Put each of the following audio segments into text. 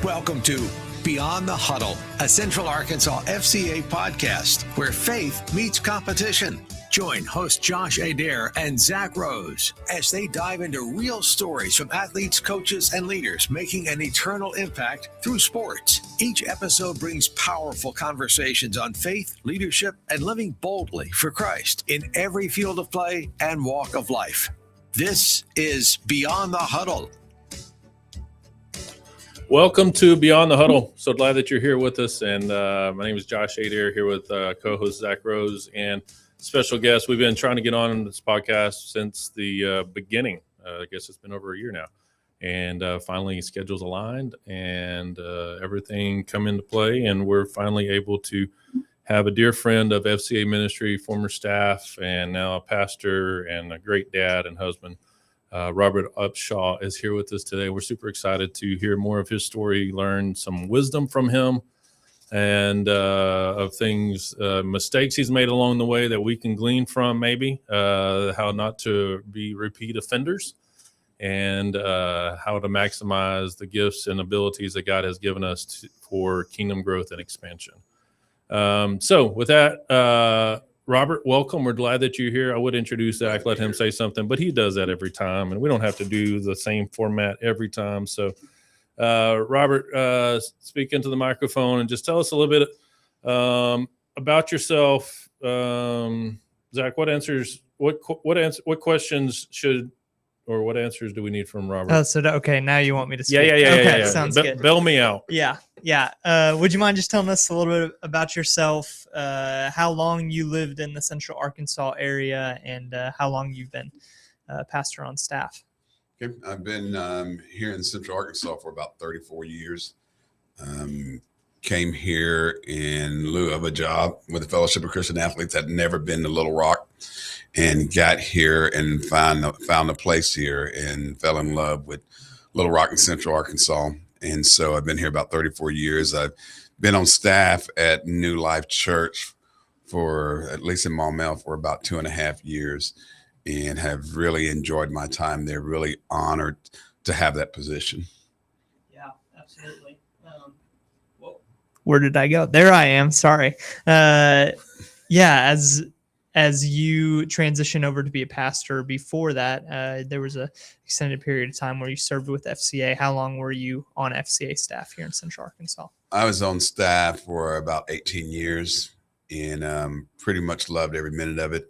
Welcome to Beyond the Huddle, a Central Arkansas FCA podcast where faith meets competition. Join host Josh Adair and Zach Rose as they dive into real stories from athletes, coaches, and leaders making an eternal impact through sports. Each episode brings powerful conversations on faith, leadership, and living boldly for Christ in every field of play and walk of life. This is Beyond the Huddle. Welcome to Beyond the Huddle. So glad that you're here with us. And my name is Josh Adair, here with co-host Zach Rose and special guest. We've been trying to get on this podcast since the beginning. I guess it's been over a year now. And finally, schedules aligned and everything come into play. And we're finally able to have a dear friend of FCA ministry, former staff, and now a pastor and a great dad and husband. Robert Upshaw is here with us today. We're super excited to hear more of his story, learn some wisdom from him, and of things, mistakes he's made along the way that we can glean from, maybe how not to be repeat offenders, and how to maximize the gifts and abilities that God has given us for kingdom growth and expansion. So with that, Robert, welcome. We're glad that you're here. I would introduce Zach, let him say something, but he does that every time, and we don't have to do the same format every time. So, Robert, speak into the microphone and just tell us a little bit about yourself. Zach, what answers do we need from Robert? Oh, so okay, now you want me to speak? Yeah. Okay, sounds good. Bail me out. Yeah. Would you mind just telling us a little bit about yourself, how long you lived in the Central Arkansas area, and how long you've been pastor on staff? Okay, I've been here in Central Arkansas for about 34 years. Came here in lieu of a job with the Fellowship of Christian Athletes. I'd never been to Little Rock, and got here and found a place here and fell in love with Little Rock and Central Arkansas. And so I've been here about 34 years. I've been on staff at New Life Church for, at least in Maumelle, for about 2.5 years, and have really enjoyed my time there. Really honored to have that position. Yeah, absolutely. Where did I go? There I am. Sorry. As you transition over to be a pastor, before that, there was a extended period of time where you served with FCA. How long were you on FCA staff here in Central Arkansas? I was on staff for about 18 years and pretty much loved every minute of it.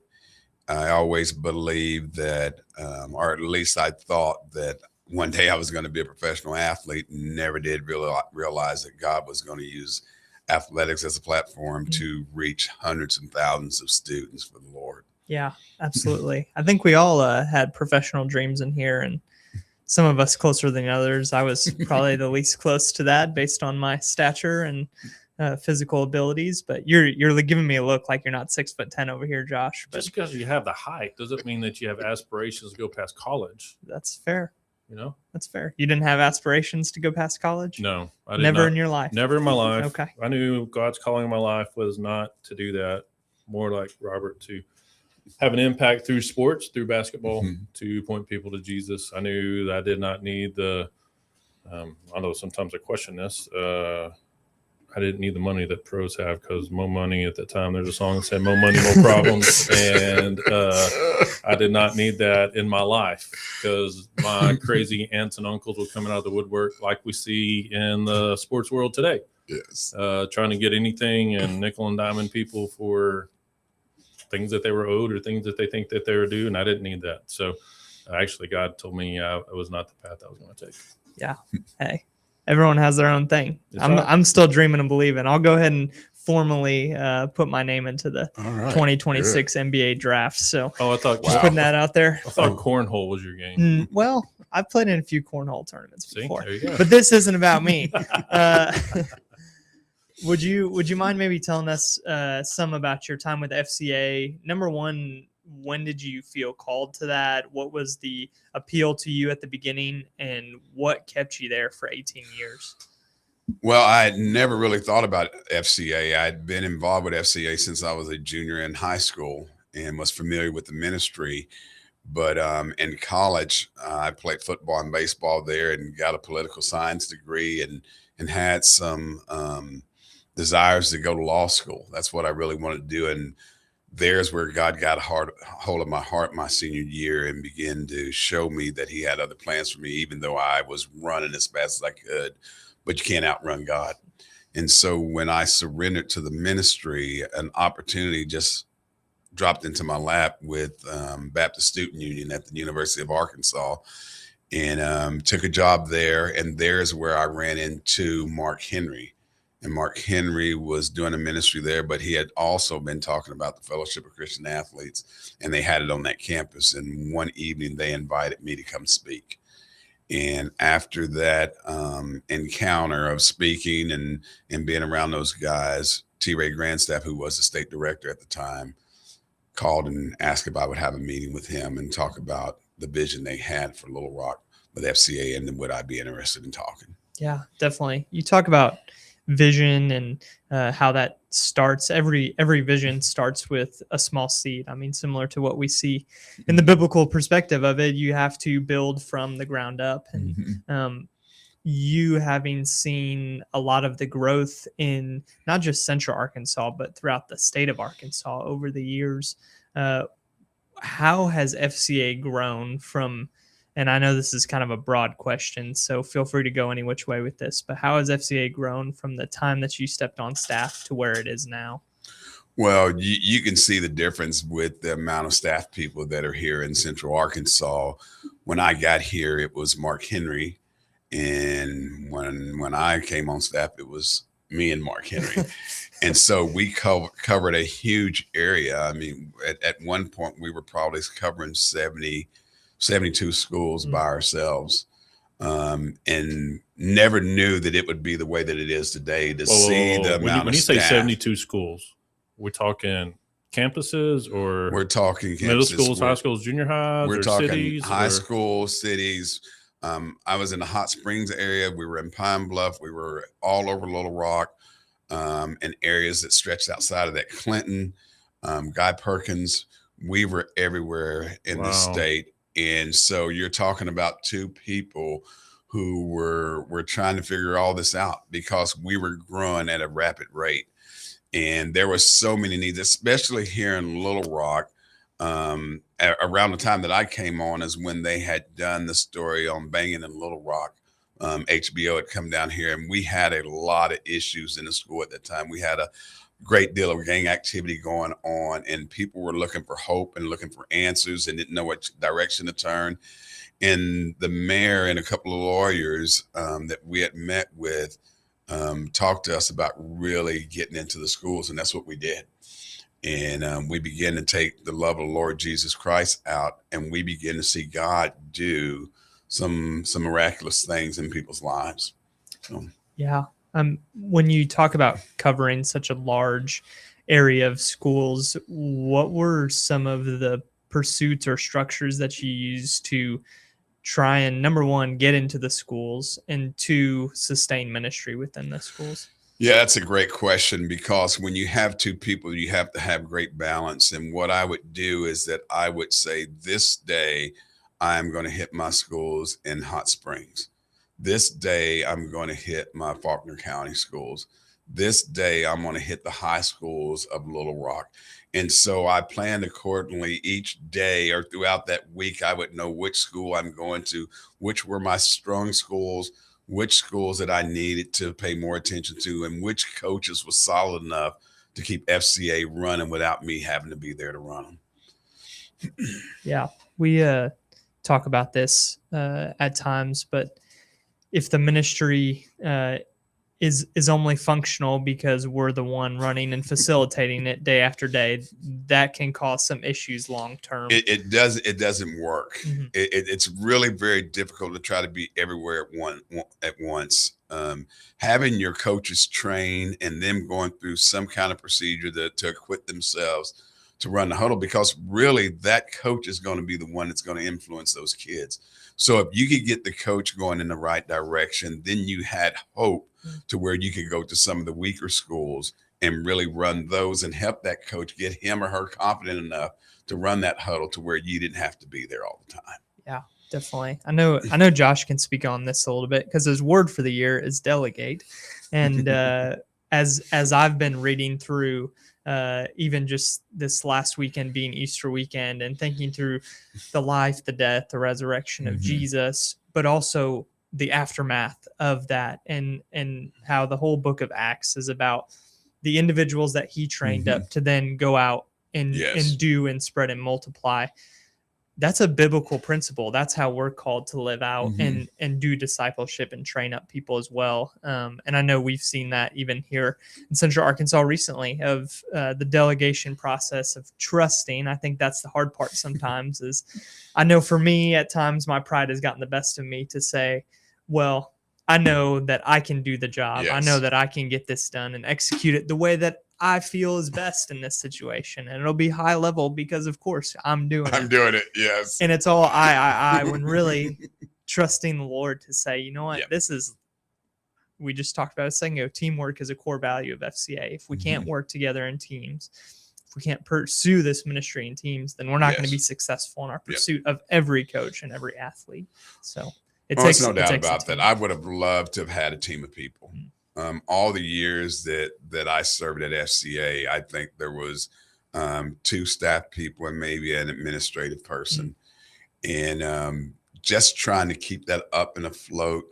I always believed that, or at least I thought that one day I was going to be a professional athlete, and never did realize that God was going to use athletics as a platform to reach hundreds and thousands of students for the Lord. Yeah, absolutely. I think we all had professional dreams in here, and some of us closer than others. I was probably the least close to that based on my stature and physical abilities, but you're giving me a look like you're not 6'10" over here, Josh. But Just because you have the height doesn't mean that you have aspirations to go past college. that's fair. You know, That's fair. You didn't have aspirations to go past college? No, I did Never not. in your life? Never in my life. Okay. I knew God's calling in my life was not to do that. More like Robert, to have an impact through sports, through basketball, to point people to Jesus. I knew that I did not need although sometimes I question this, I didn't need the money that pros have, because more money at the time, there's a song that said more money, more problems. And I did not need that in my life, because my crazy aunts and uncles were coming out of the woodwork like we see in the sports world today. Yes. Trying to get anything and nickel and diamond people for things that they were owed or things that they think that they were due. And I didn't need that. So actually, God told me it was not the path I was going to take. Yeah. Hey. Everyone has their own thing. That's right. I'm still dreaming and believing. I'll go ahead and formally put my name into the 2026 NBA draft. So I thought just putting that out there. I thought cornhole was your game. Well, I've played in a few cornhole tournaments before, there you go. but this isn't about me. Would you mind maybe telling us some about your time with FCA? Number one, when did you feel called to that? What was the appeal to you at the beginning, and what kept you there for 18 years? Well, I had never really thought about FCA. I'd been involved with FCA since I was a junior in high school and was familiar with the ministry. But in college, I played football and baseball there and got a political science degree and and had some desires to go to law school. That's what I really wanted to do. And there's where God got a hold of my heart my senior year and began to show me that he had other plans for me, even though I was running as fast as I could. But you can't outrun God. And so when I surrendered to the ministry, an opportunity just dropped into my lap with Baptist Student Union at the University of Arkansas, and took a job there. And there's where I ran into Mark Henry. And Mark Henry was doing a ministry there, but he had also been talking about the Fellowship of Christian Athletes, and they had it on that campus. And one evening they invited me to come speak. And after that encounter of speaking and being around those guys, T. Ray Grandstaff, who was the state director at the time, called and asked if I would have a meeting with him and talk about the vision they had for Little Rock with FCA, and then would I be interested in talking. Yeah, definitely. You talk about vision and how that starts. Every vision starts with a small seed. I mean, similar to what we see in the biblical perspective of it, you have to build from the ground up. And you having seen a lot of the growth in not just Central Arkansas, but throughout the state of Arkansas over the years, how has FCA grown from, and I know this is kind of a broad question, so feel free to go any which way with this, but how has FCA grown from the time that you stepped on staff to where it is now? Well, you can see the difference with the amount of staff people that are here in Central Arkansas. When I got here, it was Mark Henry. And when I came on staff, it was me and Mark Henry. And so we covered a huge area. I mean, at one point, we were probably covering 72 schools by ourselves, and never knew that it would be the way that it is today to see the amount when of you say staff. 72 schools, we're talking campuses, or We're talking campuses, middle schools, high schools, junior highs, we're or talking cities, high or... school, cities. I was in the Hot Springs area. We were in Pine Bluff. We were all over Little Rock, and areas that stretched outside of that. Clinton, Guy Perkins. We were everywhere in the state. And so you're talking about two people who were trying to figure all this out, because we were growing at a rapid rate. And there were so many needs, especially here in Little Rock. Around the time that I came on is when they had done the story on banging in Little Rock. HBO had come down here, and we had a lot of issues in the school at that time. We had a great deal of gang activity going on, and people were looking for hope and looking for answers and didn't know what direction to turn. And the mayor and a couple of lawyers that we had met with talked to us about really getting into the schools, and that's what we did. And we began to take the love of the Lord Jesus Christ out, and we began to see God do some miraculous things in people's lives. So. Yeah. When you talk about covering such a large area of schools, what were some of the pursuits or structures that you used to try and, number one, get into the schools, and two, sustain ministry within the schools? Yeah, that's a great question, because when you have two people, you have to have great balance. And what I would do is that I would say, this day, I'm going to hit my schools in Hot Springs. This day, I'm going to hit my Faulkner County schools. This day, I'm going to hit the high schools of Little Rock. And so I planned accordingly each day, or throughout that week. I would know which school I'm going to, which were my strong schools, which schools that I needed to pay more attention to, and which coaches was solid enough to keep FCA running without me having to be there to run them. Yeah, we talk about this at times, but if the ministry is only functional because we're the one running and facilitating it day after day, that can cause some issues long term. It doesn't work. Mm-hmm. It's really very difficult to try to be everywhere at once. Having your coaches train and them going through some kind of procedure to equip themselves to run the huddle, because really that coach is going to be the one that's going to influence those kids. So if you could get the coach going in the right direction, then you had hope to where you could go to some of the weaker schools and really run those and help that coach get him or her confident enough to run that huddle to where you didn't have to be there all the time. Yeah. Definitely. I know Josh can speak on this a little bit because his word for the year is delegate. And as I've been reading through even just this last weekend being Easter weekend and thinking through the life, the death, the resurrection of Jesus, but also the aftermath of that and how the whole book of Acts is about the individuals that he trained up to then go out and do and spread and multiply. That's a biblical principle. That's how we're called to live out and do discipleship and train up people as well. And I know we've seen that even here in Central Arkansas recently of the delegation process of trusting. I think that's the hard part sometimes is I know for me at times my pride has gotten the best of me to say, well, I know that I can do the job. I know that I can get this done and execute it the way that I feel is best in this situation. And it'll be high level because, of course, I'm doing it. Yes. And it's all I when really trusting the Lord to say, you know what, this is, we just talked about a second ago, teamwork is a core value of FCA. If we can't work together in teams, if we can't pursue this ministry in teams, then we're not going to be successful in our pursuit of every coach and every athlete. So there's no doubt about that. I would have loved to have had a team of people. All the years that I served at FCA, I think there was 2 staff people and maybe an administrative person. And just trying to keep that up and afloat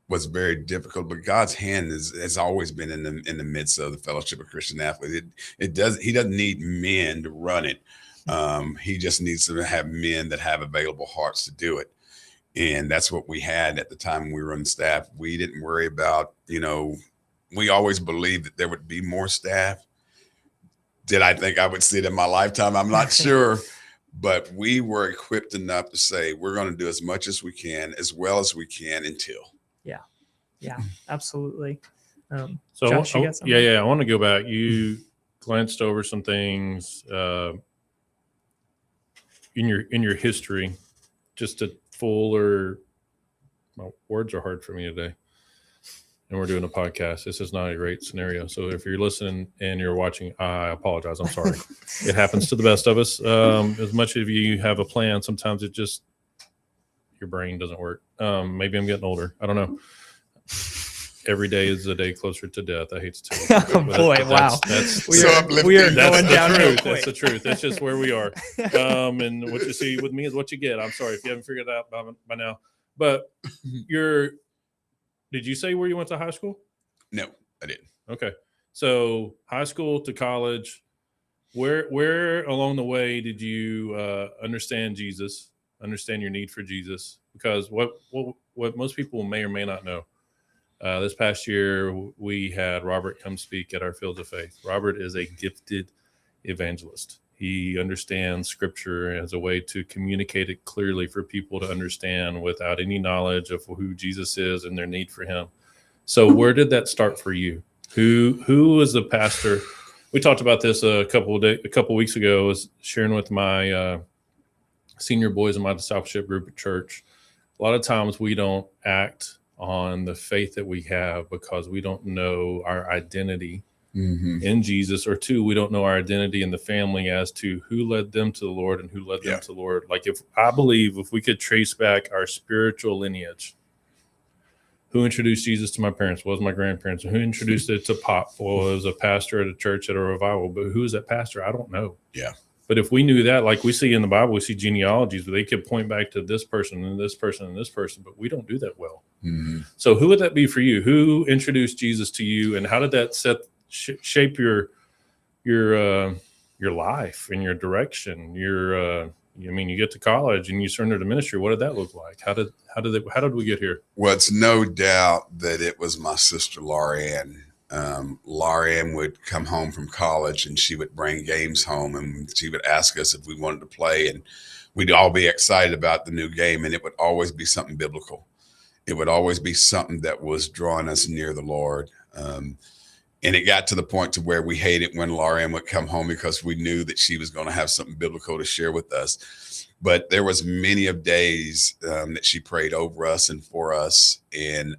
was very difficult. But God's hand has always been in the midst of the Fellowship of Christian Athletes. He doesn't need men to run it. He just needs to have men that have available hearts to do it. And that's what we had at the time when we were on staff. We didn't worry about, we always believed that there would be more staff. Did I think I would see it in my lifetime? I'm not sure. But we were equipped enough to say, we're going to do as much as we can, as well as we can until. Yeah, absolutely. So Josh, you got something? I want to go back. You glanced over some things in your history, just to fuller. My words are hard for me today, and we're doing a podcast. This is not a great scenario. So if you're listening and you're watching, I apologize. I'm sorry. It happens to the best of us. As much as you have a plan, sometimes it just your brain doesn't work. Maybe I'm getting older. I don't know. Every day is a day closer to death. I hate to tell you. Oh boy, wow. We are going down real quick. That's the truth. That's just where we are. And what you see with me is what you get. I'm sorry if you haven't figured it out by now. But did you say where you went to high school? No, I didn't. Okay. So high school to college, where along the way did you understand Jesus, understand your need for Jesus? Because what most people may or may not know, this past year, we had Robert come speak at our Fields of Faith. Robert is a gifted evangelist. He understands Scripture as a way to communicate it clearly for people to understand without any knowledge of who Jesus is and their need for him. So where did that start for you? Who was the pastor? We talked about this a couple weeks ago. I was sharing with my senior boys in my discipleship group at church. A lot of times we don't act on the faith that we have because we don't know our identity in Jesus, or 2, we don't know our identity in the family as to who led them to the Lord and who led them to the Lord. Like if we could trace back our spiritual lineage, who introduced Jesus to my parents was my grandparents, and who introduced it to Pop was a pastor at a church at a revival. But who is that pastor? I don't know. Yeah. But if we knew that, like we see in the Bible, we see genealogies where they could point back to this person and this person and this person, but we don't do that well. So who would that be for you? Who introduced Jesus to you, and how did that shape your life and your direction? You get to college and you surrender to ministry. What did that look like? How did we get here? Well, it's no doubt that it was my sister Laurie-Ann. Laurie-Ann would come home from college and she would bring games home, and she would ask us if we wanted to play, and we'd all be excited about the new game, and it would always be something biblical. It would always be something that was drawing us near the Lord. And it got to the point to where we hated when Laurie-Ann would come home because we knew that she was going to have something biblical to share with us. But there was many of days that she prayed over us and for us. And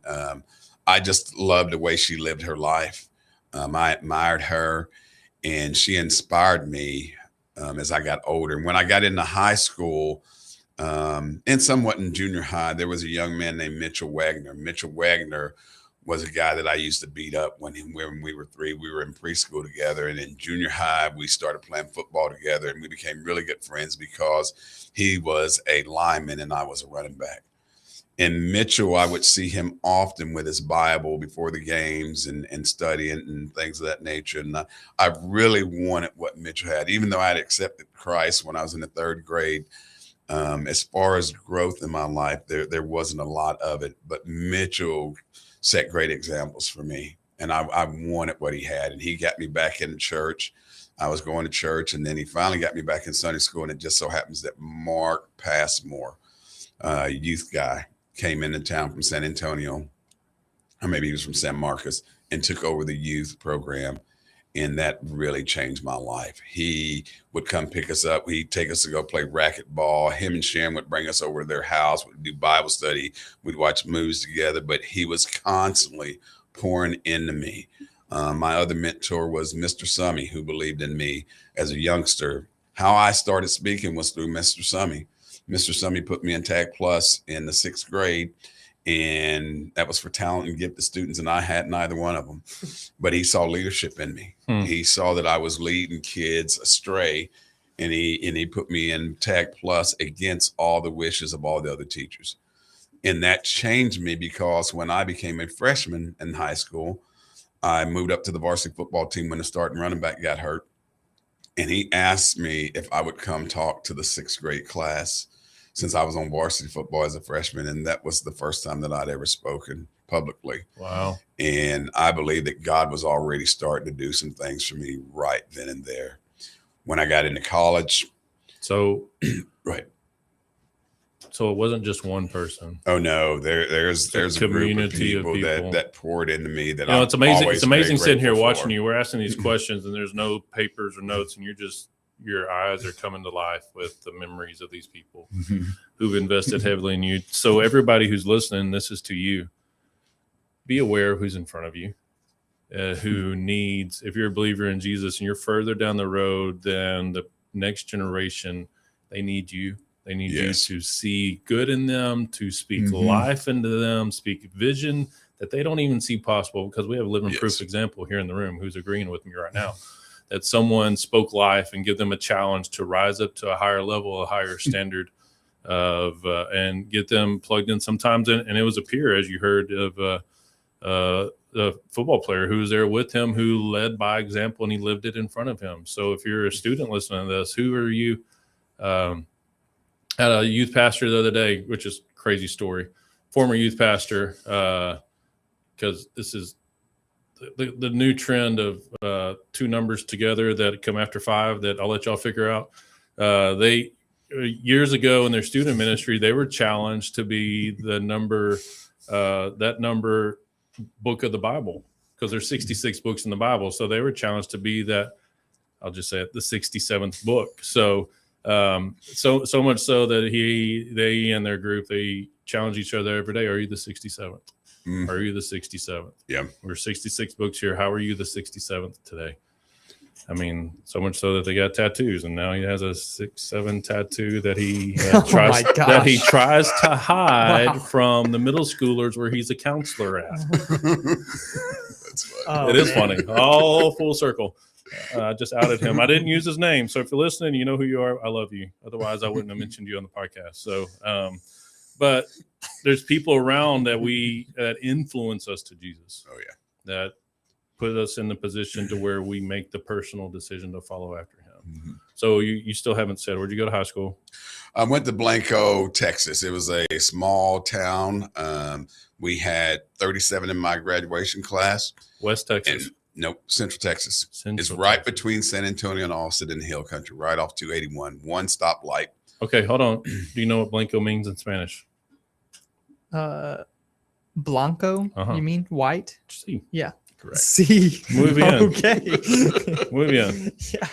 I just loved the way she lived her life. I admired her, and she inspired me as I got older. And when I got into high school, And somewhat in junior high, there was a young man named Mitchell Wagner. Mitchell Wagner was a guy that I used to beat up when we were 3. We were in preschool together, and in junior high, we started playing football together, and we became really good friends because he was a lineman and I was a running back. And Mitchell, I would see him often with his Bible before the games and studying and things of that nature. And I really wanted what Mitchell had, even though I had accepted Christ when I was in the 3rd grade. As far as growth in my life, there wasn't a lot of it, but Mitchell set great examples for me. And I wanted what he had. And he got me back into church. I was going to church, and then he finally got me back in Sunday school. And it just so happens that Mark Passmore, youth guy, came into town from San Antonio, or maybe he was from San Marcos, and took over the youth program. And that really changed my life. He would come pick us up. He'd take us to go play racquetball. Him and Sharon would bring us over to their house. We'd do Bible study. We'd watch movies together. But he was constantly pouring into me. My other mentor was Mr. Summy, who believed in me as a youngster. How I started speaking was through Mr. Summy. Mr. Summy put me in Tag Plus in the 6th grade. And that was for talent and gifted students, and I had neither one of them. But he saw leadership in me. He saw that I was leading kids astray, and he put me in Tag Plus against all the wishes of all the other teachers. And that changed me because when I became a freshman in high school, I moved up to the varsity football team when the starting running back got hurt. And he asked me if I would come talk to the 6th grade class, since I was on varsity football as a freshman. And that was the first time that I'd ever spoken publicly. Wow. And I believe that God was already starting to do some things for me right then and there. When I got into college. So, right. So it wasn't just one person. Oh no, there's a community group of people that poured into me that it's amazing. It's amazing sitting here watching for. you. We're asking these questions and there's no papers or notes, and your eyes are coming to life with the memories of these people who've invested heavily in you. So everybody who's listening, this is to you. Be aware of who's in front of you, who needs, if you're a believer in Jesus and you're further down the road than the next generation, they need you. They need you to see good in them, to speak life into them, speak vision that they don't even see possible, because we have a living proof example here in the room who's agreeing with me right now, that someone spoke life and give them a challenge to rise up to a higher level, a higher standard of, and get them plugged in sometimes. And it was a peer, as you heard, of the football player who was there with him, who led by example, and he lived it in front of him. So if you're a student listening to this, who are you? Had a youth pastor the other day, which is a crazy story, former youth pastor, because this is the new trend of 2 numbers together that come after 5 that I'll let y'all figure out. They years ago in their student ministry, they were challenged to be the number book of the Bible, because there's 66 books in the Bible. So they were challenged to be that, I'll just say it, the 67th book. So so much so that they and their group, they challenge each other every day. Are you the 67th? Are you the 67th? Yeah. We're 66 books here. How are you the 67th today? I mean, so much so that they got tattoos, and now he has a 6'7" tattoo that he tries to hide from the middle schoolers where he's a counselor at. That's funny. It is funny. All full circle. I just outed him. I didn't use his name. So if you're listening, you know who you are. I love you. Otherwise, I wouldn't have mentioned you on the podcast. So, but there's people around that influence us to Jesus. Oh yeah. That put us in the position to where we make the personal decision to follow after him. So you still haven't said, where'd you go to high school? I went to Blanco, Texas. It was a small town. We had 37 in my graduation class. West Texas. Nope, Central Texas. It's right between San Antonio and Austin in the Hill Country, right off 281. One stop light. Okay, hold on. Do you know what Blanco means in Spanish? Blanco, you mean white? Sí. Yeah. Correct. Sí. Muy bien. Okay. Muy bien. Yeah.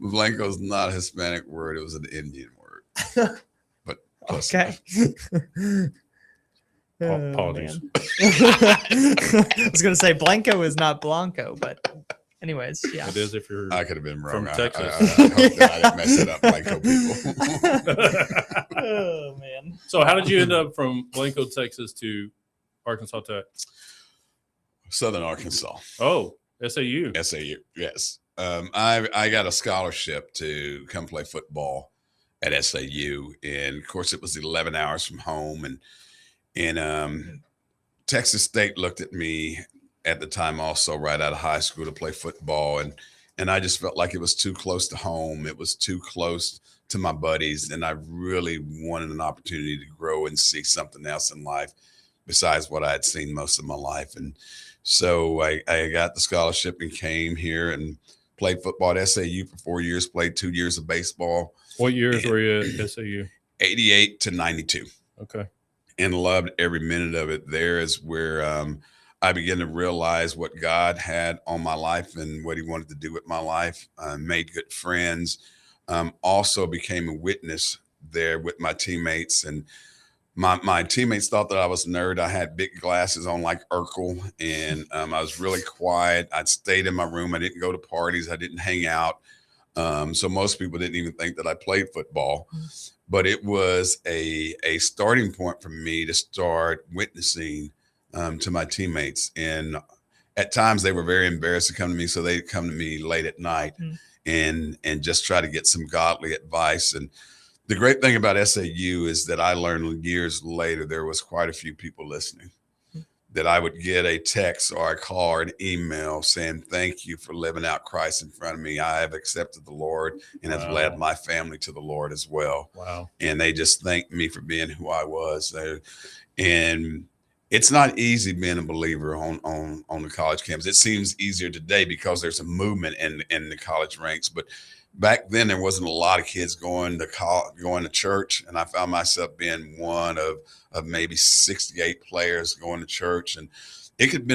Blanco is not a Hispanic word. It was an Indian word. But close okay. Apologies. I was going to say Blanco is not Blanco, but anyways, yeah. It is if you're I could have been wrong. from I Texas. hope that I didn't mess it up, Blanco people. Oh man. So how did you end up from Blanco, Texas to Arkansas Tech? Southern Arkansas. Oh, SAU. SAU, yes. I got a scholarship to come play football at SAU, and of course it was 11 hours from home, and Texas State looked at me at the time also right out of high school to play football, and I just felt like it was too close to home. It was too close to my buddies, and I really wanted an opportunity to grow and see something else in life besides what I had seen most of my life. And so I got the scholarship and came here and played football at SAU for 4 years, played 2 years of baseball. What years were you at SAU? 88 to 92. Okay. And loved every minute of it. There is where I began to realize what God had on my life and what he wanted to do with my life. Made good friends. Also became a witness there with my teammates. And my teammates thought that I was a nerd. I had big glasses on like Urkel, and I was really quiet. I'd stayed in my room. I didn't go to parties. I didn't hang out. So most people didn't even think that I played football. But it was a starting point for me to start witnessing to my teammates. And at times they were very embarrassed to come to me, so they'd come to me late at night and just try to get some godly advice. And the great thing about SAU is that I learned years later there was quite a few people listening, that I would get a text or a call or an email saying, "Thank you for living out Christ in front of me. I have accepted the Lord and have led my family to the Lord as well." Wow. And they just thanked me for being who I was. And it's not easy being a believer on the college campus. It seems easier today because there's a movement in the college ranks. But back then, there wasn't a lot of kids going to church. And I found myself being one of maybe 68 players going to church. And it could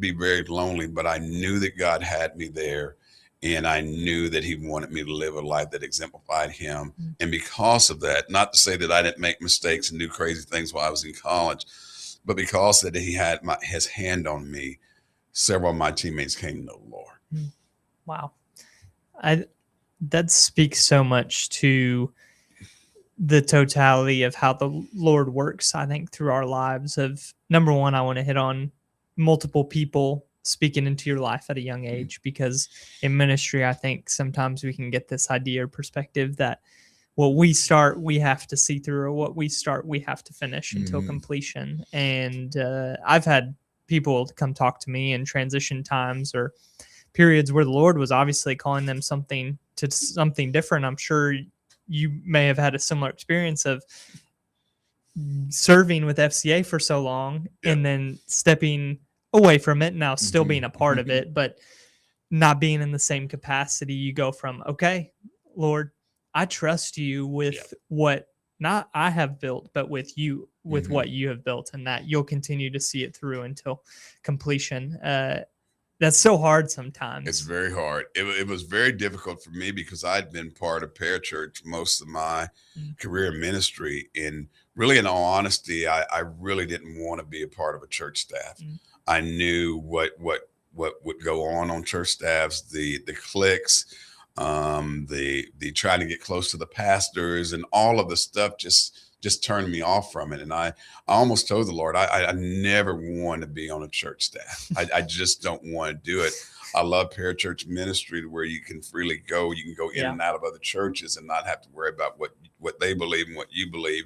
be very lonely, but I knew that God had me there. And I knew that he wanted me to live a life that exemplified him. And because of that, not to say that I didn't make mistakes and do crazy things while I was in college, but because that he had his hand on me, several of my teammates came to know the Lord. Wow. That speaks so much to the totality of how the Lord works, I think, through our lives. Of number one, I want to hit on multiple people speaking into your life at a young age, because in ministry, I think sometimes we can get this idea or perspective that what we start, we have to see through, or what we start, we have to finish until completion. And I've had people come talk to me in transition times or periods where the Lord was obviously calling them something different. I'm sure you may have had a similar experience of serving with FCA for so long and then stepping away from it, now still being a part of it, but not being in the same capacity. You go from, okay, Lord, I trust you with what not I have built, but with you, with what you have built, and that you'll continue to see it through until completion. That's so hard sometimes. It's very hard. It was very difficult for me because I'd been part of parachurch most of my career in ministry. And really, in all honesty, I really didn't want to be a part of a church staff. I knew what would go on church staffs, the cliques, the trying to get close to the pastors, and all of the stuff just turned me off from it. And I almost told the Lord, I never want to be on a church staff. I just don't want to do it. I love parachurch ministry, to where you can freely go. You can go in and out of other churches and not have to worry about what they believe and what you believe.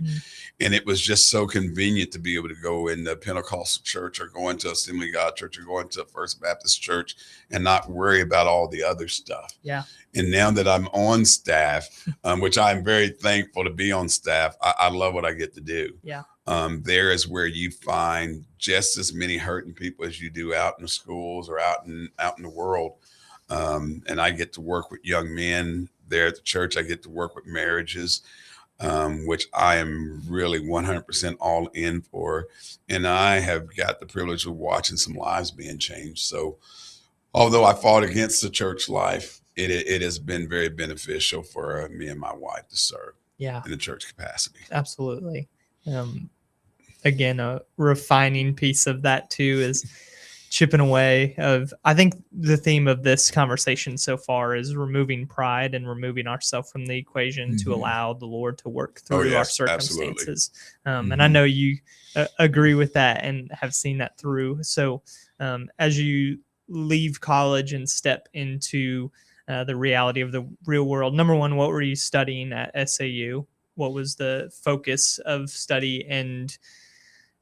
And it was just so convenient to be able to go in the Pentecostal church or go into Assembly of God church or go into First Baptist church and not worry about all the other stuff. Yeah. And now that I'm on staff, which I'm very thankful to be on staff, I love what I get to do. Yeah. There is where you find just as many hurting people as you do out in the schools or out in the world. And I get to work with young men there at the church. I get to work with marriages, which I am really 100% all in for. And I have got the privilege of watching some lives being changed. So although I fought against the church life, it has been very beneficial for me and my wife to serve in the church capacity. Absolutely. Again, a refining piece of that too is chipping away of, I think the theme of this conversation so far is removing pride and removing ourselves from the equation to allow the Lord to work through our circumstances. And I know you agree with that and have seen that through. So as you leave college and step into the reality of the real world, number one, what were you studying at SAU? What was the focus of study, and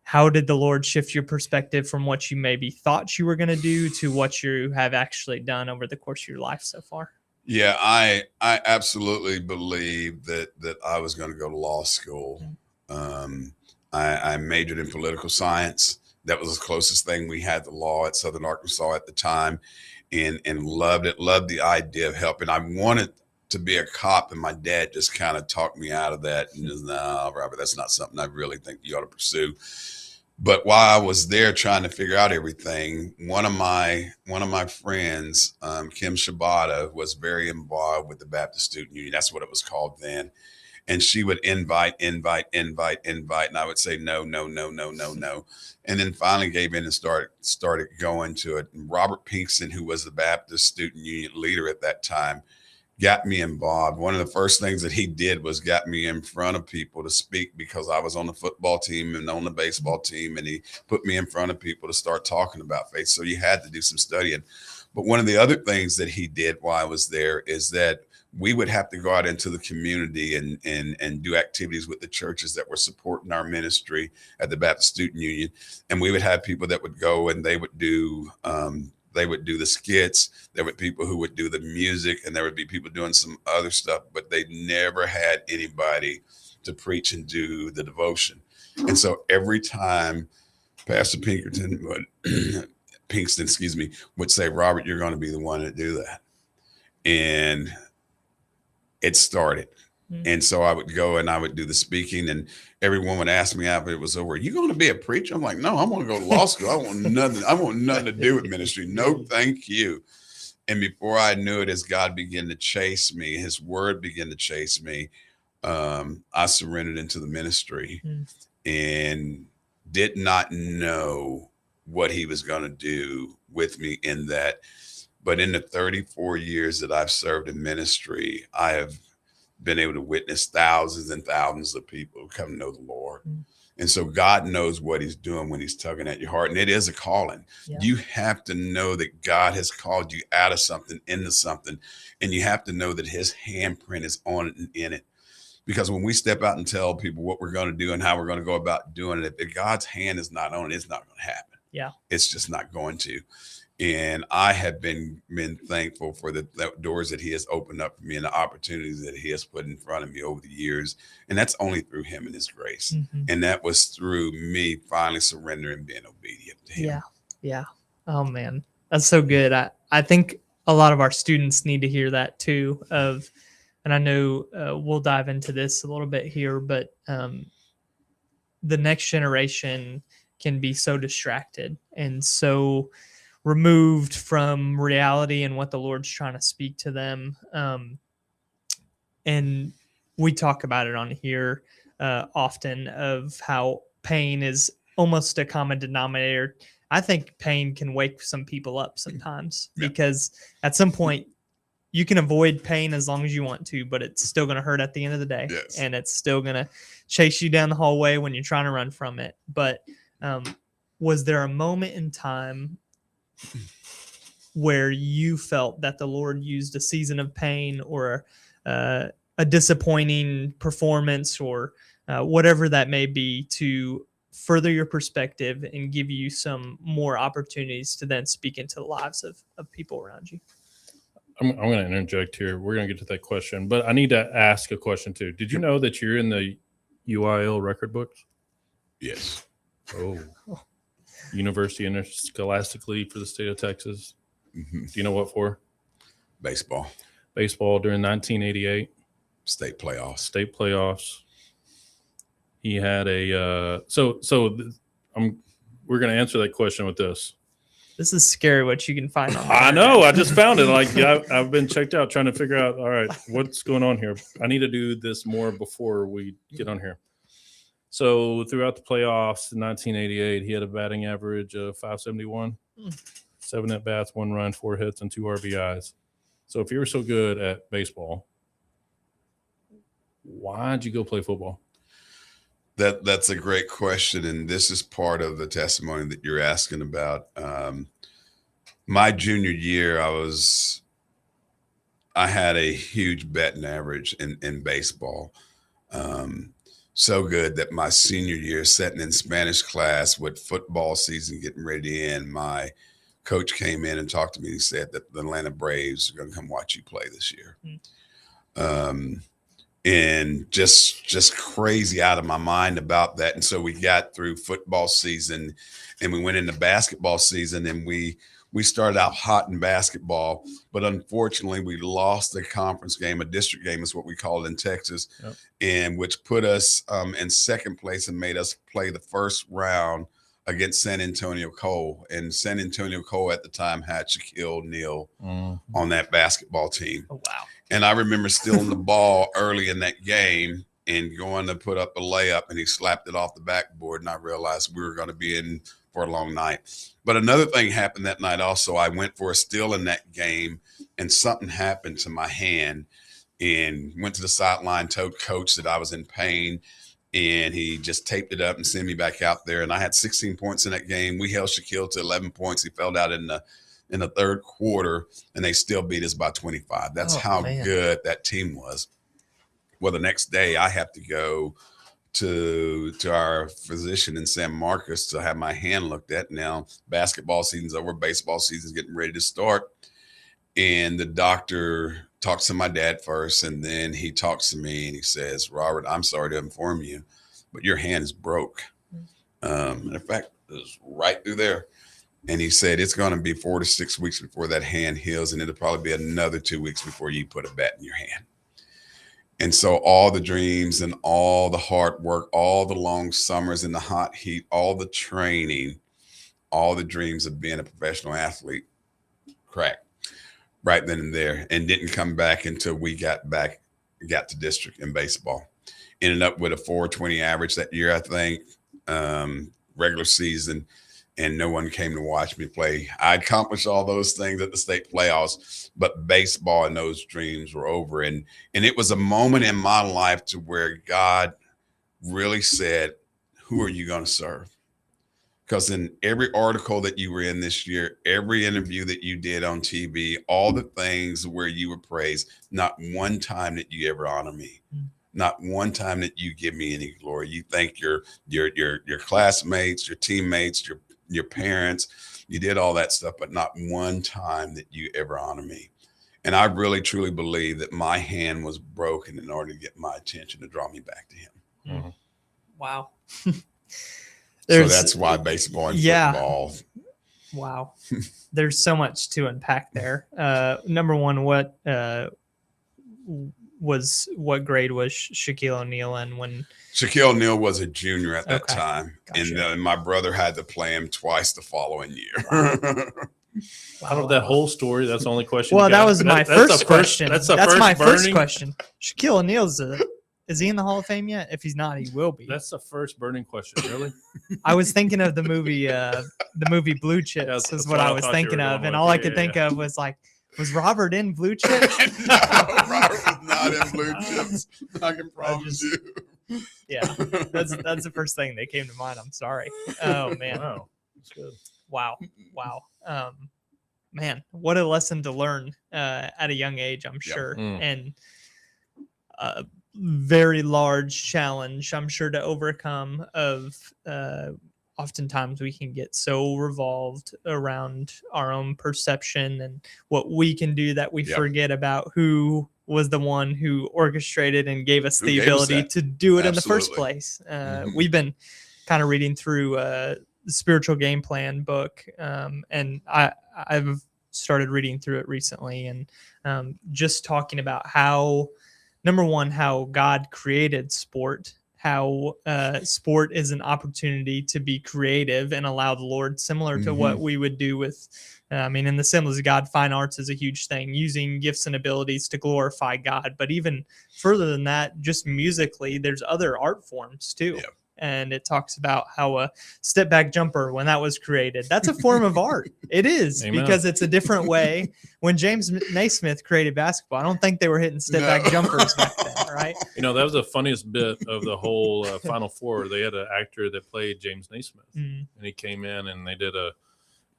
how did the Lord shift your perspective from what you maybe thought you were going to do to what you have actually done over the course of your life so far? Yeah, I absolutely believe that I was going to go to law school. I majored in political science. That was the closest thing we had to law at Southern Arkansas at the time, and loved it. Loved the idea of helping. I wanted to be a cop, and my dad just kind of talked me out of that. And just, no, Robert, that's not something I really think you ought to pursue. But while I was there trying to figure out everything, one of my friends, Kim Shibata, was very involved with the Baptist Student Union. That's what it was called then. And she would invite, and I would say no. And then finally gave in and started going to it. And Robert Pinkston, who was the Baptist Student Union leader at that time, got me involved. One of the first things that he did was got me in front of people to speak, because I was on the football team and on the baseball team, and he put me in front of people to start talking about faith. So you had to do some studying. But one of the other things that he did while I was there is that we would have to go out into the community and do activities with the churches that were supporting our ministry at the Baptist Student Union. And we would have people that would go and they would do the skits. There were people who would do the music, and there would be people doing some other stuff, but they never had anybody to preach and do the devotion. And so every time Pastor Pinkston would say, Robert, you're going to be the one to do that. And it started. And so I would go and I would do the speaking, and everyone would ask me after it was over, are you going to be a preacher? I'm like, no, I want to go to law school. I want nothing to do with ministry. No, thank you. And before I knew it, as God began to chase me, his word began to chase me, I surrendered into the ministry and did not know what he was going to do with me in that. But in the 34 years that I've served in ministry, I have been able to witness thousands and thousands of people who come to know the Lord. And so God knows what he's doing when he's tugging at your heart. And it is a calling. Yeah. You have to know that God has called you out of something into something. And you have to know that his handprint is on it and in it. Because when we step out and tell people what we're going to do and how we're going to go about doing it, if God's hand is not on it, it's not going to happen. Yeah. It's just not going to. And I have been thankful for the doors that he has opened up for me and the opportunities that he has put in front of me over the years. And that's only through him and his grace. And that was through me finally surrendering and being obedient to him. Yeah. Yeah. Oh, man. That's so good. I think a lot of our students need to hear that too. And I know we'll dive into this a little bit here, but the next generation can be so distracted and so removed from reality and what the Lord's trying to speak to them. And we talk about it on here often of how pain is almost a common denominator. I think pain can wake some people up sometimes because at some point you can avoid pain as long as you want to, but it's still going to hurt at the end of the day. Yes. And it's still going to chase you down the hallway when you're trying to run from it. But was there a moment in time where you felt that the Lord used a season of pain or a disappointing performance or whatever that may be to further your perspective and give you some more opportunities to then speak into the lives of people around you? I'm going to interject here. We're going to get to that question, but I need to ask a question too. Did you know that you're in the UIL record books? Yes. Oh. University Interscholastic League for the state of Texas. Do you know what for? Baseball during 1988. State playoffs. He had a we're going to answer that question with this. This is scary what you can find on. I know. I just found it. Like I've been checked out trying to figure out, all right, what's going on here? I need to do this more before we get on here. So throughout the playoffs in 1988, he had a batting average of .571. 7 at-bats, 1 run, 4 hits, and 2 RBIs. So if you were so good at baseball, why'd you go play football? That's a great question, and this is part of the testimony that you're asking about. My junior year, I had a huge batting average in baseball. So good that my senior year, sitting in Spanish class with football season getting ready to end, my coach came in and talked to me. He said that the Atlanta Braves are going to come watch you play this year. And just crazy out of my mind about that. And so we got through football season and we went into basketball season, and we started out hot in basketball, but unfortunately we lost a conference game, a district game is what we call it in Texas, and which put us in second place and made us play the first round against San Antonio Cole. And San Antonio Cole at the time had Shaquille O'Neal on that basketball team. Oh, wow. And I remember stealing the ball early in that game and going to put up a layup, and he slapped it off the backboard, and I realized we were going to be in for a long night. But another thing happened that night also. I went for a steal in that game, and something happened to my hand, and went to the sideline, told coach that I was in pain, and he just taped it up and sent me back out there. And I had 16 points in that game. We held Shaquille to 11 points. He fell out in the third quarter, and they still beat us by 25. That's how good that team was. Well, the next day I have to go to our physician in San Marcos to have my hand looked at. Now basketball season's over, baseball season's getting ready to start. And the doctor talks to my dad first, and then he talks to me and he says, "Robert, I'm sorry to inform you, but your hand is broke." In fact, it was right through there. And he said, it's going to be 4 to 6 weeks before that hand heals, and it'll probably be another 2 weeks before you put a bat in your hand. And so all the dreams and all the hard work, all the long summers in the hot heat, all the training, all the dreams of being a professional athlete cracked right then and there, and didn't come back until we got to district in baseball. Ended up with a 420 average that year, I think, regular season, and no one came to watch me play. I accomplished all those things at the state playoffs, but baseball and those dreams were over. And it was a moment in my life to where God really said, who are you going to serve? Because in every article that you were in this year, every interview that you did on TV, all the things where you were praised, not one time did you ever honor me. Not one time that you give me any glory. You thank your classmates, your teammates, your parents. You did all that stuff, but not one time that you ever honor me. And I really, truly believe that my hand was broken in order to get my attention, to draw me back to him. Mm-hmm. Wow. So that's why baseball and football. Wow. There's so much to unpack there. Number one, what grade was Shaquille O'Neal in when? Shaquille O'Neal was a junior at that time. Gotcha. And my brother had to play him twice the following year. Out of that whole story, that's the only question. Well, that was my first question. That's my first burning question. Shaquille O'Neal's is he in the Hall of Fame yet? If he's not, he will be. That's the first burning question, really. I was thinking of the movie Blue Chips is what I was thinking of, and all I could think of was like, was Robert in Blue Chips? No, Robert was not in Blue Chips. I can promise you. Yeah, that's the first thing that came to mind. I'm sorry. Oh man. Wow, that's good. Wow. Man, what a lesson to learn at a young age, I'm sure, and a very large challenge, I'm sure, to overcome. Of oftentimes we can get so revolved around our own perception and what we can do that we forget about who was the one who orchestrated and gave us the ability to do it in the first place. We've been kind of reading through the Spiritual Game Plan book, and I've started reading through it recently, and just talking about how, number one, how God created sport, how sport is an opportunity to be creative and allow the Lord, similar to what we would do with, in the Assemblies of God, fine arts is a huge thing, using gifts and abilities to glorify God. But even further than that, just musically, there's other art forms too. and it talks about how a step back jumper, when that was created, that's a form of art. It is. Amen. Because it's a different way. When James Naismith created basketball, I don't think they were hitting step back jumpers back then, right? That was the funniest bit of the whole Final Four. They had an actor that played James Naismith, and he came in and they did a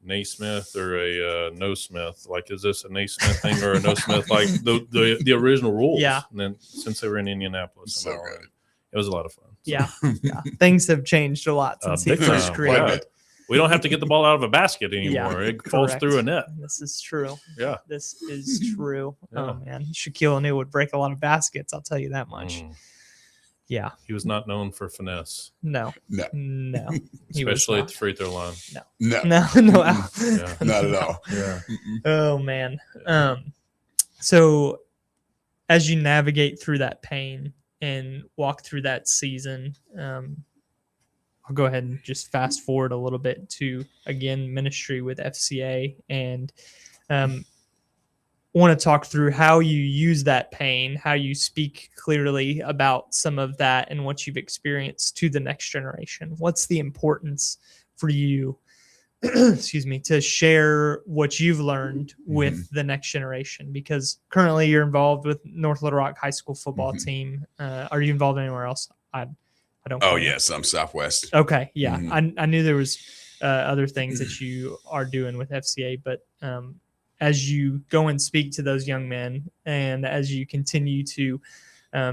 Naismith or a no Smith. Like, is this a Naismith thing or a no Smith? Like the original rules. Yeah. And then since they were in Indianapolis, So good. it was a lot of fun. So, Yeah. Things have changed a lot since he big first time. created Yeah. it. We don't have to get the ball out of a basket anymore. Yeah, It falls correct. through a net. This is true. Yeah. This is true. Yeah. Oh man, Shaquille O'Neal would break a lot of baskets. I'll tell you that much. Yeah. He was not known for finesse, No. No. He was especially at not. the free throw line. No, No. Yeah. not at all. Yeah. Oh man. So as you navigate through that pain and walk through that season, I'll go ahead and just fast forward a little bit to, again, ministry with FCA, and want to talk through how you use that pain, how you speak clearly about some of that and what you've experienced to the next generation. What's the importance for you, excuse me, to share what you've learned with the next generation? Because currently you're involved with North Little Rock High School football team. Are you involved anywhere else? I don't. Oh, quite know. yes. I'm Southwest. Okay. Yeah. I knew there was other things that you are doing with FCA, but as you go and speak to those young men and as you continue to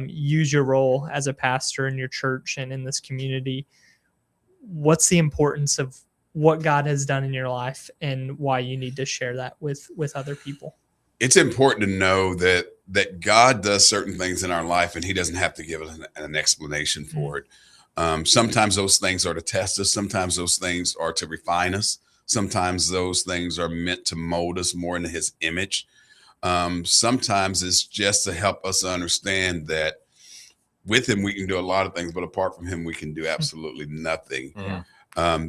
use your role as a pastor in your church and in this community, what's the importance of what God has done in your life and why you need to share that with other people? It's important to know that God does certain things in our life and he doesn't have to give us an explanation for it. Sometimes those things are to test us. Sometimes those things are to refine us. Sometimes those things are meant to mold us more into his image. Sometimes it's just to help us understand that with him, we can do a lot of things, but apart from him, we can do absolutely nothing.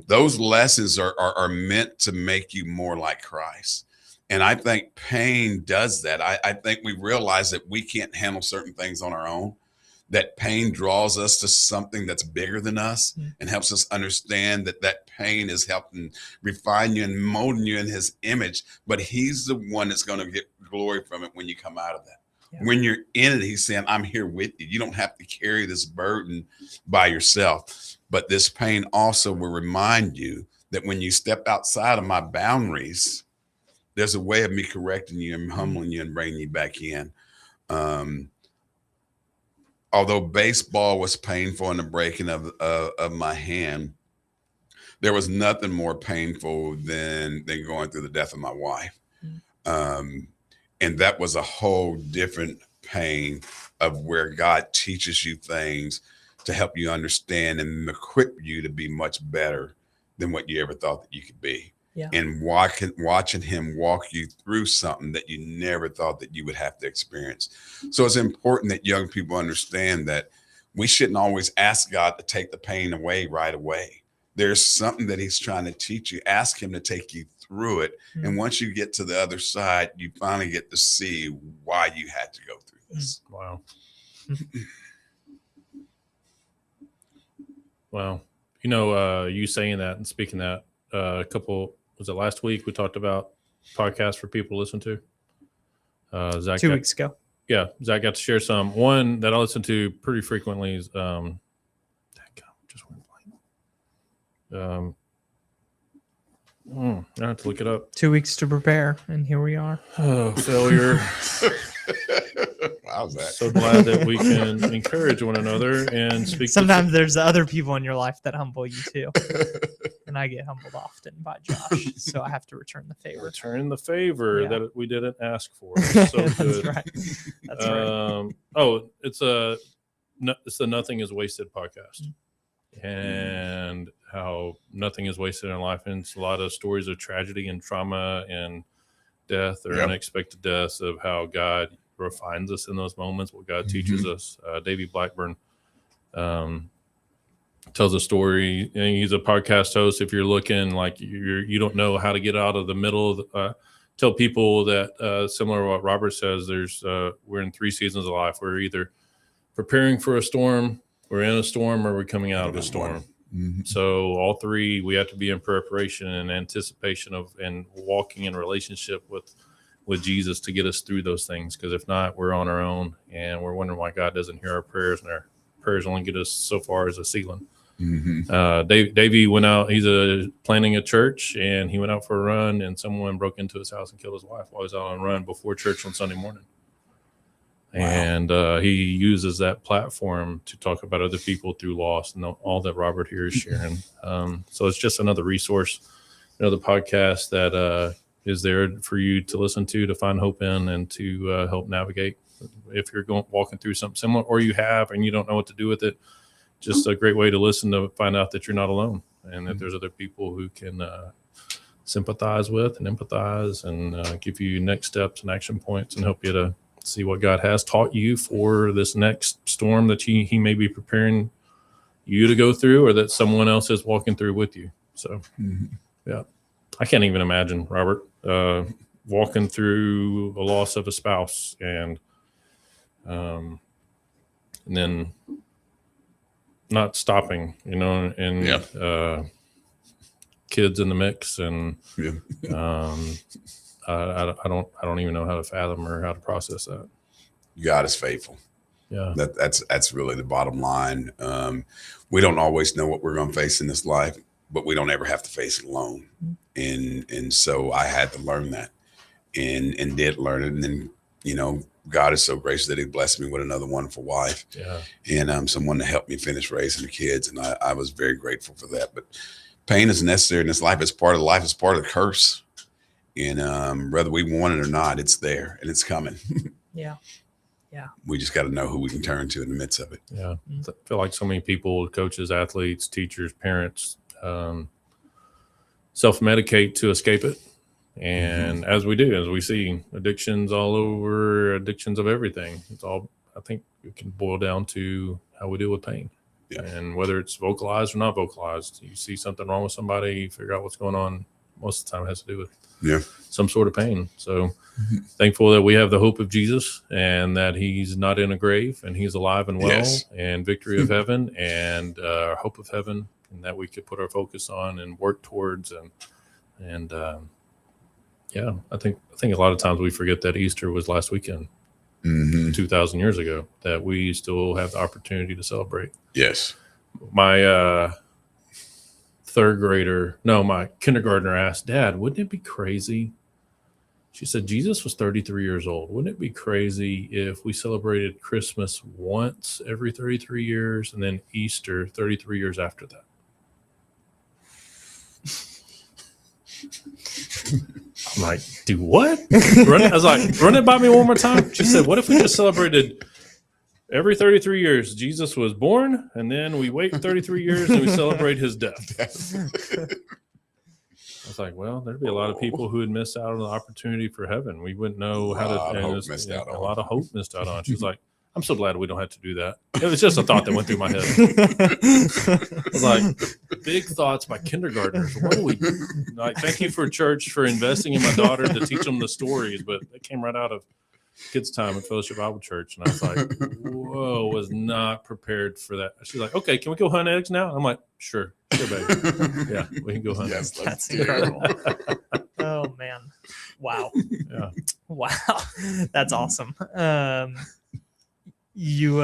Those lessons are meant to make you more like Christ. And I think pain does that. I think we realize that we can't handle certain things on our own, that pain draws us to something that's bigger than us and helps us understand that pain is helping refine you and molding you in his image. But he's the one that's going to get glory from it when you come out of that. Yeah. When you're in it, he's saying, I'm here with you. You don't have to carry this burden by yourself. But this pain also will remind you that when you step outside of my boundaries, there's a way of me correcting you and humbling you and bringing you back in. Although baseball was painful in the breaking of my hand, there was nothing more painful than going through the death of my wife. And that was a whole different pain of where God teaches you things to help you understand and equip you to be much better than what you ever thought that you could be. Yeah. And watching him walk you through something that you never thought that you would have to experience. So it's important that young people understand that we shouldn't always ask God to take the pain away right away. There's something that he's trying to teach you. Ask him to take you through it. And once you get to the other side, you finally get to see why you had to go through this. Wow. Wow. You saying that and speaking that, was it last week we talked about podcasts for people to listen to? Zach 2 weeks ago. Yeah, Zach got to share some. One that I listen to pretty frequently is just went blank. I have to look it up. 2 weeks to prepare, and here we are. Oh, failure. How's that? So glad that we can encourage one another and speak. Sometimes there's other people in your life that humble you too. And I get humbled often by Josh, so I have to return the favor. Return the favor that we didn't ask for. So That's good. right. That's right. It's the Nothing is Wasted podcast, and how nothing is wasted in life, and it's a lot of stories of tragedy and trauma and death or unexpected deaths of how God refines us in those moments, what God teaches us. Davey Blackburn tells a story, and he's a podcast host. If you're looking like you don't know how to get out of the middle of tell people that similar to what Robert says, we're in 3 seasons of life. We're either preparing for a storm, We're in a storm or we're coming out of a storm. Mm-hmm. So all three, we have to be in preparation and anticipation of and walking in relationship with Jesus to get us through those things. Because if not, we're on our own and we're wondering why God doesn't hear our prayers, and our prayers only get us so far as a ceiling. Mm-hmm. Davey went out. He's planning a church, and he went out for a run, and someone broke into his house and killed his wife while he was out on a run before church on Sunday morning. Wow. And he uses that platform to talk about other people through loss and all that Robert here is sharing. So it's just another resource, another podcast that is there for you to listen to find hope in and to help navigate. If you're walking through something similar, or you have and you don't know what to do with it, just a great way to listen to find out that you're not alone and that there's other people who can sympathize with and empathize and give you next steps and action points and help you to see what God has taught you for this next storm that he may be preparing you to go through, or that someone else is walking through with you. So, yeah, I can't even imagine, Robert, walking through a loss of a spouse and then not stopping, and kids in the mix, and I don't even know how to fathom or how to process that. God is faithful. Yeah, that's really the bottom line. We don't always know what we're going to face in this life, but we don't ever have to face it alone. And so I had to learn that, and did learn it. And then God is so gracious that He blessed me with another wonderful wife, and someone to help me finish raising the kids. And I was very grateful for that. But pain is necessary in this life. It's part of life. It's part of the curse. And whether we want it or not, it's there and it's coming. Yeah. We just got to know who we can turn to in the midst of it. Yeah. I feel like so many people, coaches, athletes, teachers, parents, self-medicate to escape it. And as we see addictions all over, addictions of everything. It's all, I think it can boil down to how we deal with pain. Yeah. And whether it's vocalized or not vocalized, you see something wrong with somebody, you figure out what's going on. Most of the time it has to do with some sort of pain. So thankful that we have the hope of Jesus and that He's not in a grave and He's alive and well, and victory of heaven and hope of heaven, and that we could put our focus on and work towards. And I think a lot of times we forget that Easter was last weekend, 2,000 years ago, that we still have the opportunity to celebrate. Yes. My my kindergartner asked, Dad, wouldn't it be crazy? She said, Jesus was 33 years old. Wouldn't it be crazy if we celebrated Christmas once every 33 years and then Easter 33 years after that? I'm like, do what? I was like, run it by me one more time. She said, what if we just celebrated every 33 years, Jesus was born, and then we wait 33 years and we celebrate His death? I was like, well, there'd be a lot of people who would miss out on the opportunity for heaven. We wouldn't know how to. A lot of hope missed out on. She's like, I'm so glad we don't have to do that. It was just a thought that went through my head. I was like, big thoughts by kindergartners. What do we do? Like, thank you for church for investing in my daughter to teach them the stories, but it came right out of kids' time at Fellowship Bible Church. And I was like, whoa, was not prepared for that. She's like, okay, can we go hunt eggs now? I'm like, sure, baby. Yeah, we can go hunt eggs. That's incredible. Oh, man. Wow. Yeah. Wow. That's awesome. You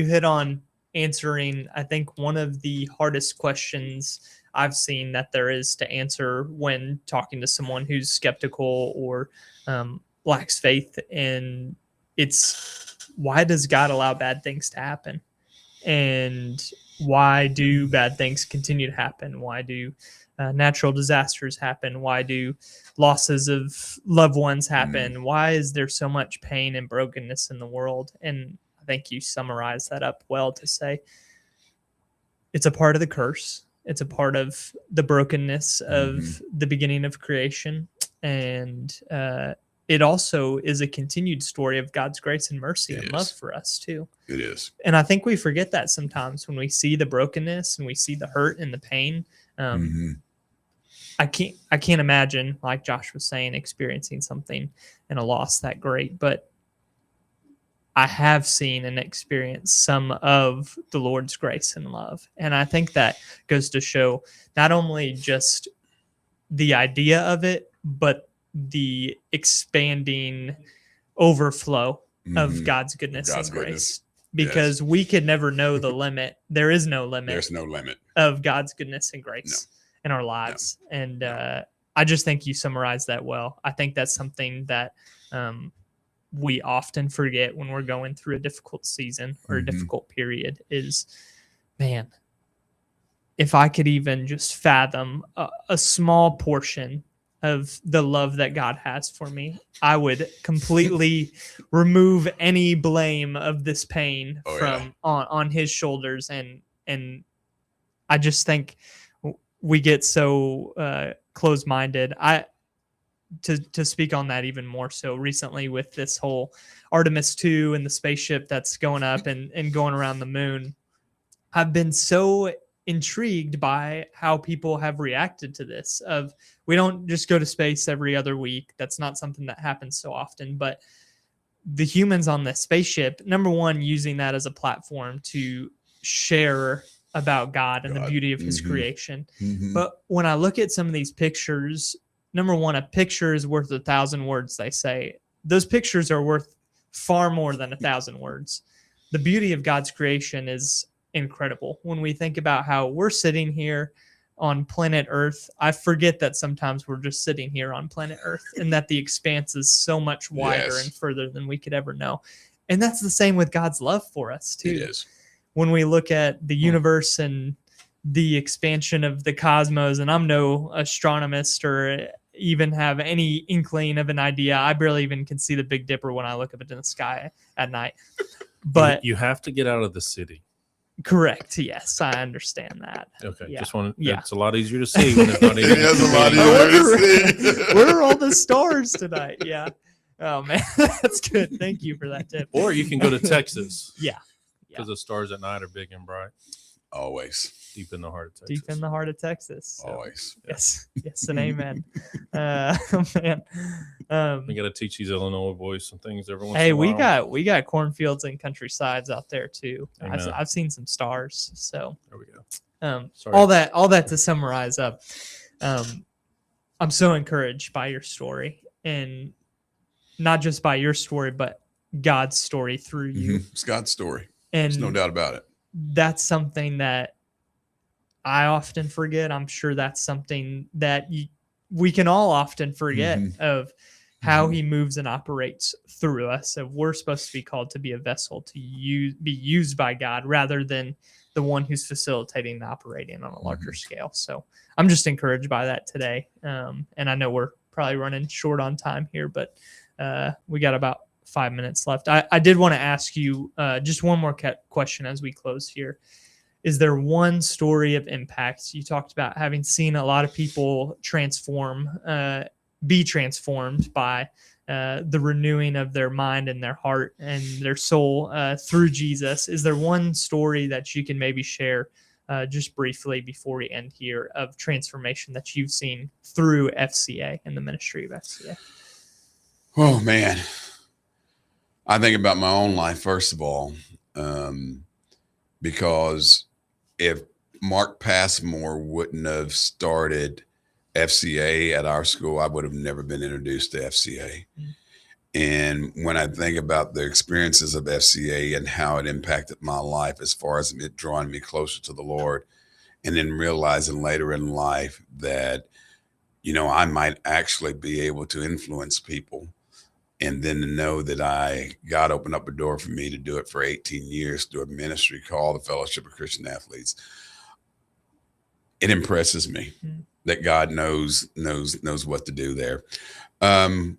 hit on answering, I think, one of the hardest questions I've seen that there is to answer when talking to someone who's skeptical or lacks faith. And it's, why does God allow bad things to happen? And why do bad things continue to happen? Why do natural disasters happen? Why do losses of loved ones happen? Why is there so much pain and brokenness in the world? And I think you summarized that up well to say it's a part of the curse. It's a part of the brokenness of the beginning of creation. And it also is a continued story of God's grace and mercy and love for us too. It is. And I think we forget that sometimes when we see the brokenness and we see the hurt and the pain. I can't imagine, like Josh was saying, experiencing something and a loss that great. But I have seen and experienced some of the Lord's grace and love. And I think that goes to show not only just the idea of it, but the expanding overflow of God's goodness God's and grace. goodness. Because we could never know the limit. There is no limit. There's no limit of God's goodness and grace in our lives. No. And I just think you summarized that well. I think that's something that we often forget when we're going through a difficult season or a difficult period is, man, if I could even just fathom a small portion of the love that God has for me, I would completely remove any blame of this pain on his shoulders. And I just think we get so closed-minded. To speak on that even more so recently with this whole Artemis 2 and the spaceship that's going up and going around the moon, I've been so intrigued by how people have reacted to this. Of we don't just go to space every other week. That's not something that happens so often, but the humans on this spaceship, number one, using that as a platform to share about God and the beauty of his creation. But when I look at some of these pictures, number one, a picture is worth 1,000 words, they say. Those pictures are worth far more than 1,000 words. The beauty of God's creation is incredible. When we think about how we're sitting here on planet Earth, I forget that sometimes we're just sitting here on planet Earth and that the expanse is so much wider and further than we could ever know. And that's the same with God's love for us too. It is. When we look at the universe and the expansion of the cosmos, and I'm no astronomist or even have any inkling of an idea. I barely even can see the Big Dipper when I look up into the sky at night. But you have to get out of the city. Correct. Yes, I understand that. Okay. Yeah. Just want to. Yeah. It's a lot easier to see when it's not even. It is a lot easier to see. Where are all the stars tonight? Yeah. Oh man, that's good. Thank you for that tip. Or you can go to Texas. Yeah. Because the stars at night are big and bright. Always. Deep in the heart of Texas. Deep in the heart of Texas. So. Always. Yes. Yes, and amen. Man. We got to teach these Illinois boys some things every once Hey, in a while. we got cornfields and countrysides out there too. Amen. I've seen some stars. So there we go. Sorry. all that to summarize up. I'm so encouraged by your story, and not just by your story, but God's story through you. It's God's story. And There's no doubt about it. That's something that I often forget. I'm sure that's something that we can all often forget of how he moves and operates through us. So we're supposed to be called to be a vessel to be used by God rather than the one who's facilitating the operating on a larger scale. So I'm just encouraged by that today. And I know we're probably running short on time here, but we got about 5 minutes left. I did want to ask you just one more question as we close here. Is there one story of impact? You talked about having seen a lot of people be transformed by the renewing of their mind and their heart and their soul through Jesus. Is there one story that you can maybe share just briefly before we end here of transformation that you've seen through FCA and the ministry of FCA? Oh, man. I think about my own life, first of all, because if Mark Passmore wouldn't have started FCA at our school, I would have never been introduced to FCA. And when I think about the experiences of FCA and how it impacted my life as far as it drawing me closer to the Lord, and then realizing later in life that, I might actually be able to influence people. And then to know that God opened up a door for me to do it for 18 years through a ministry called the Fellowship of Christian Athletes. It impresses me that God knows what to do there. Trying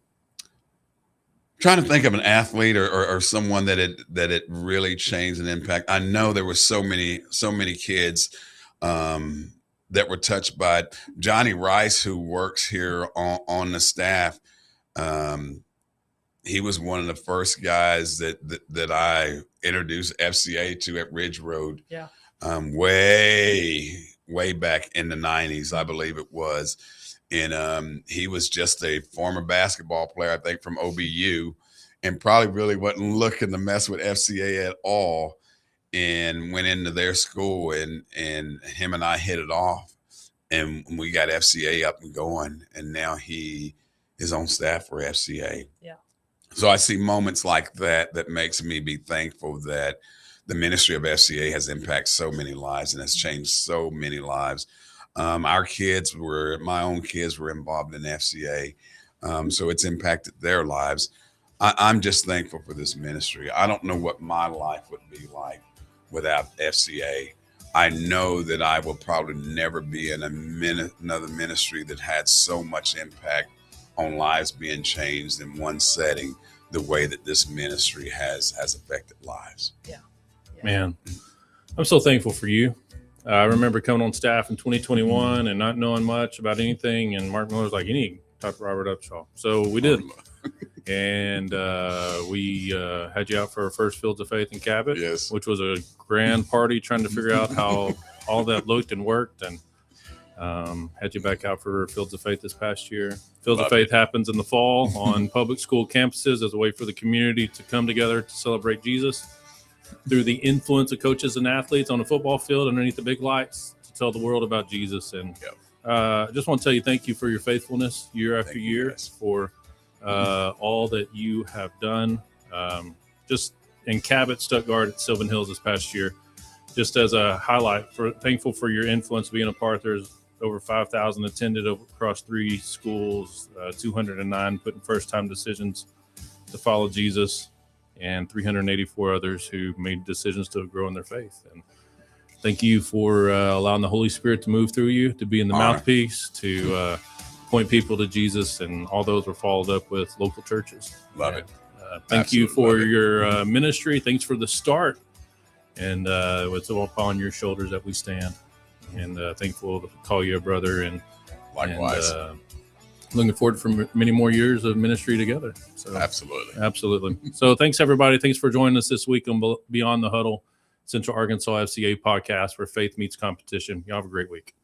to think of an athlete or someone that it really changed an impact. I know there were so many kids that were touched by it. Johnny Rice, who works here on the staff, he was one of the first guys that I introduced FCA to at Ridge Road. Yeah. Way back in the 90s, I believe it was. And he was just a former basketball player, I think, from OBU. and probably really wasn't looking to mess with FCA at all, and went into their school, and him and I hit it off, and we got FCA up and going, and now he is on staff for FCA. Yeah. So I see moments like that makes me be thankful that the ministry of FCA has impacted so many lives and has changed so many lives. My own kids were involved in FCA. So it's impacted their lives. I'm just thankful for this ministry. I don't know what my life would be like without FCA. I know that I will probably never be in another ministry that had so much impact on lives being changed in one setting, the way that this ministry has affected lives. Yeah. Man, I'm so thankful for you. I remember coming on staff in 2021 and not knowing much about anything. And Mark Miller was like, you need to talk to Robert Upshaw. So we did. And we had you out for our first Fields of Faith in Cabot, Yes. which was a grand party trying to figure out how all that looked and worked. And had you back out for Fields of Faith this past year. Fields of Faith happens in the fall on public school campuses as a way for the community to come together to celebrate Jesus through the influence of coaches and athletes on a football field underneath the big lights to tell the world about Jesus. And I just want to tell you thank you for your faithfulness year after year, for all that you have done. Just in Cabot, Stuttgart, at Sylvan Hills this past year, just as a highlight, thankful for your influence being a part. There's over 5,000 attended across 3 schools, 209 putting first-time decisions to follow Jesus, and 384 others who made decisions to grow in their faith. And thank you for allowing the Holy Spirit to move through you, to be in the mouthpiece, to point people to Jesus, and all those were followed up with local churches. Love it. Thank you for your ministry. Thanks for the start. And it's all upon your shoulders that we stand. And thankful to call you a brother. And Likewise. And, looking forward for many more years of ministry together. So Absolutely. So thanks, everybody. Thanks for joining us this week on Beyond the Huddle, Central Arkansas FCA podcast, where faith meets competition. Y'all have a great week.